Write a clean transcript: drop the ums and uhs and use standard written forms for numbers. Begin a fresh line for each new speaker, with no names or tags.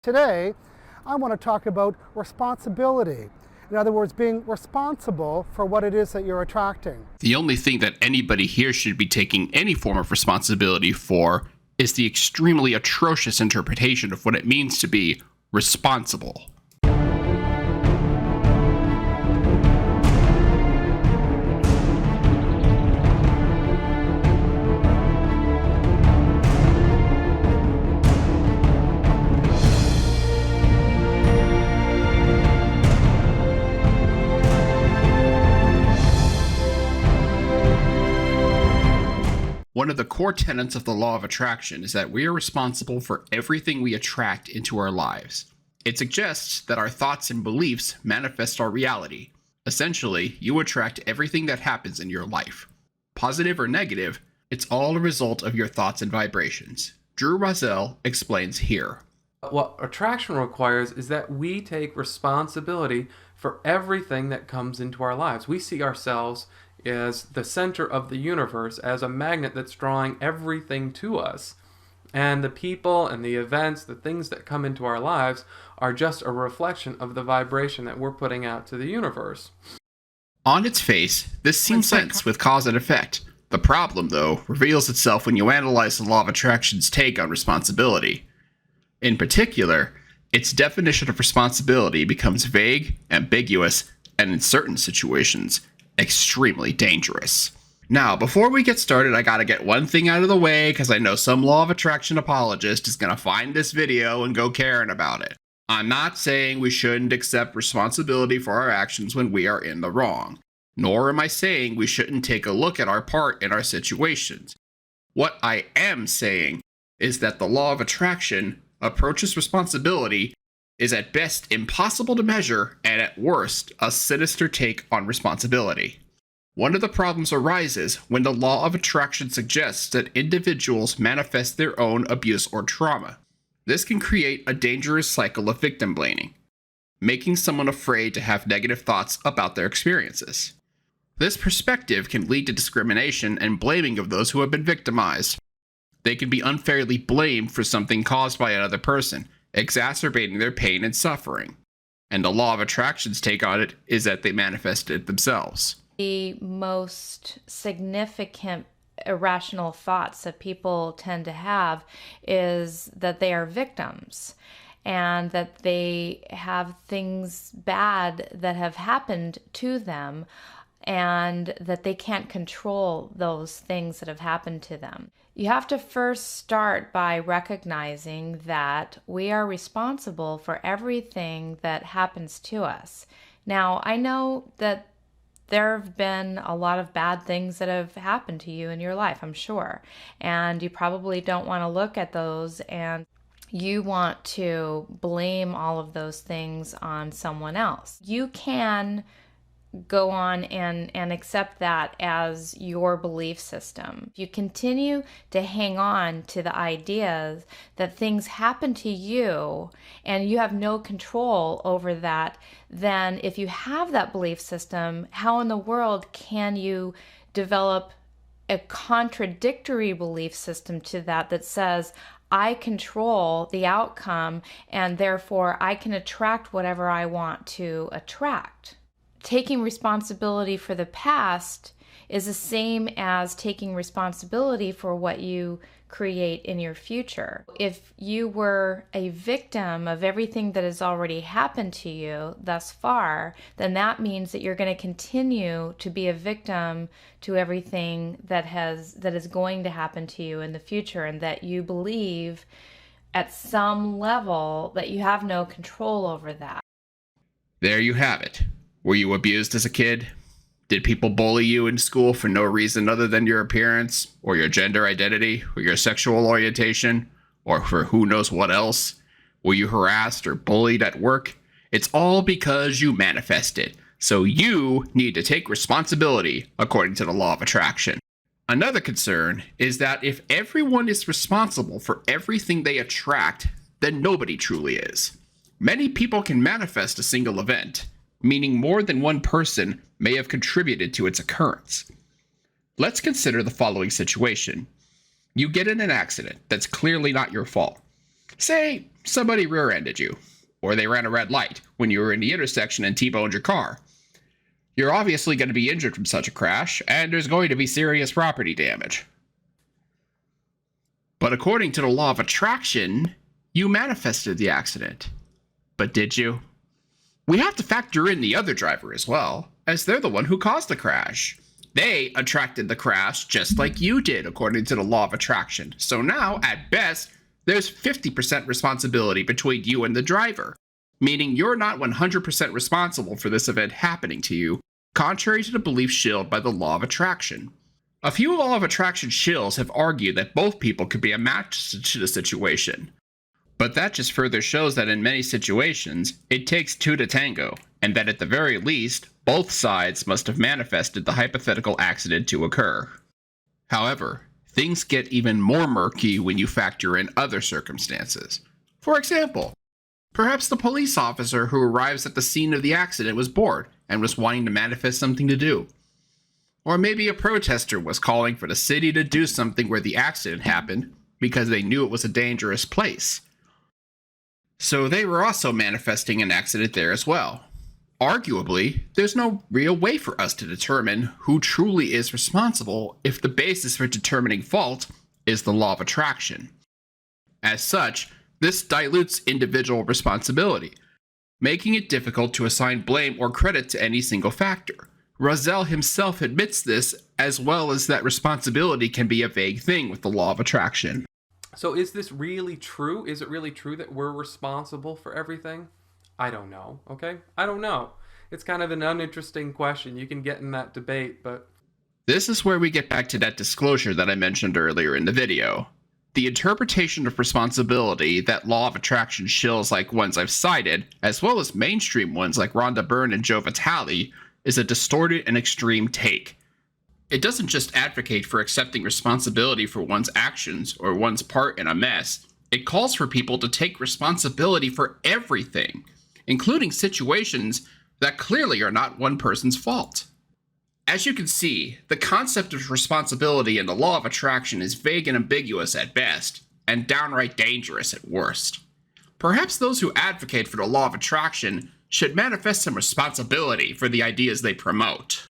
Today, I want to talk about responsibility. In other words, being responsible for what it is that you're attracting.
The only thing that anybody here should be taking any form of responsibility for is the extremely atrocious interpretation of what it means to be responsible. One of the core tenets of the law of attraction is that we are responsible for everything we attract into our lives. It suggests that our thoughts and beliefs manifest our reality. Essentially, you attract everything that happens in your life. Positive or negative, it's all a result of your thoughts and vibrations. Drew Roselle explains here.
What attraction requires is that we take responsibility for everything that comes into our lives. We see ourselves as the center of the universe, as a magnet that's drawing everything to us. And the people and the events, the things that come into our lives are just a reflection of the vibration that we're putting out to the universe.
On its face, this seems sense with cause and effect. The problem, though, reveals itself when you analyze the law of attraction's take on responsibility. In particular, its definition of responsibility becomes vague, ambiguous, and in certain situations, extremely dangerous. Now, before we get started, I gotta get one thing out of the way because I know some law of attraction apologist is gonna find this video and go caring about it. I'm not saying we shouldn't accept responsibility for our actions when we are in the wrong, nor am I saying we shouldn't take a look at our part in our situations. What I am saying is that the law of attraction approaches responsibility is at best impossible to measure and at worst a sinister take on responsibility. One of the problems arises when the law of attraction suggests that individuals manifest their own abuse or trauma. This can create a dangerous cycle of victim blaming, making someone afraid to have negative thoughts about their experiences. This perspective can lead to discrimination and blaming of those who have been victimized. They can be unfairly blamed for something caused by another person, exacerbating their pain and suffering. And the law of attraction's take on it is that they manifest it themselves.
The most significant irrational thoughts that people tend to have is that they are victims and that they have things bad that have happened to them and that they can't control those things that have happened to them. You have to first start by recognizing that we are responsible for everything that happens to us. Now, I know that there have been a lot of bad things that have happened to you in your life, I'm sure. And you probably don't want to look at those and you want to blame all of those things on someone else. You can go on and accept that as your belief system. If you continue to hang on to the ideas that things happen to you and you have no control over that, then if you have that belief system, how in the world can you develop a contradictory belief system to that says, I control the outcome and therefore I can attract whatever I want to attract? Taking responsibility for the past is the same as taking responsibility for what you create in your future. If you were a victim of everything that has already happened to you thus far, then that means that you're going to continue to be a victim to everything that is going to happen to you in the future, and that you believe at some level that you have no control over that.
There you have it. Were you abused as a kid? Did people bully you in school for no reason other than your appearance, or your gender identity, or your sexual orientation, or for who knows what else? Were you harassed or bullied at work? It's all because you manifested. So you need to take responsibility according to the law of attraction. Another concern is that if everyone is responsible for everything they attract, then nobody truly is. Many people can manifest a single event, meaning more than one person may have contributed to its occurrence. Let's consider the following situation. You get in an accident that's clearly not your fault. Say, somebody rear-ended you, or they ran a red light when you were in the intersection and T-boned your car. You're obviously going to be injured from such a crash, and there's going to be serious property damage. But according to the law of attraction, you manifested the accident. But did you? We have to factor in the other driver as well, as they're the one who caused the crash. They attracted the crash just like you did, according to the law of attraction. So now, at best, there's 50% responsibility between you and the driver, meaning you're not 100% responsible for this event happening to you, contrary to the belief shielded by the law of attraction. A few law of attraction shills have argued that both people could be a match to the situation. But that just further shows that in many situations, it takes two to tango, and that at the very least, both sides must have manifested the hypothetical accident to occur. However, things get even more murky when you factor in other circumstances. For example, perhaps the police officer who arrives at the scene of the accident was bored and was wanting to manifest something to do. Or maybe a protester was calling for the city to do something where the accident happened because they knew it was a dangerous place. So they were also manifesting an accident there as well. Arguably, there's no real way for us to determine who truly is responsible if the basis for determining fault is the law of attraction. As such, this dilutes individual responsibility, making it difficult to assign blame or credit to any single factor. Roselle himself admits this, as well as that responsibility can be a vague thing with the law of attraction.
So is this really true? Is it really true that we're responsible for everything? I don't know, okay? I don't know. It's kind of an uninteresting question. You can get in that debate, but...
This is where we get back to that disclosure that I mentioned earlier in the video. The interpretation of responsibility that law of attraction shills like ones I've cited, as well as mainstream ones like Rhonda Byrne and Joe Vitale, is a distorted and extreme take. It doesn't just advocate for accepting responsibility for one's actions or one's part in a mess. It calls for people to take responsibility for everything, including situations that clearly are not one person's fault. As you can see, the concept of responsibility in the law of attraction is vague and ambiguous at best, and downright dangerous at worst. Perhaps those who advocate for the law of attraction should manifest some responsibility for the ideas they promote.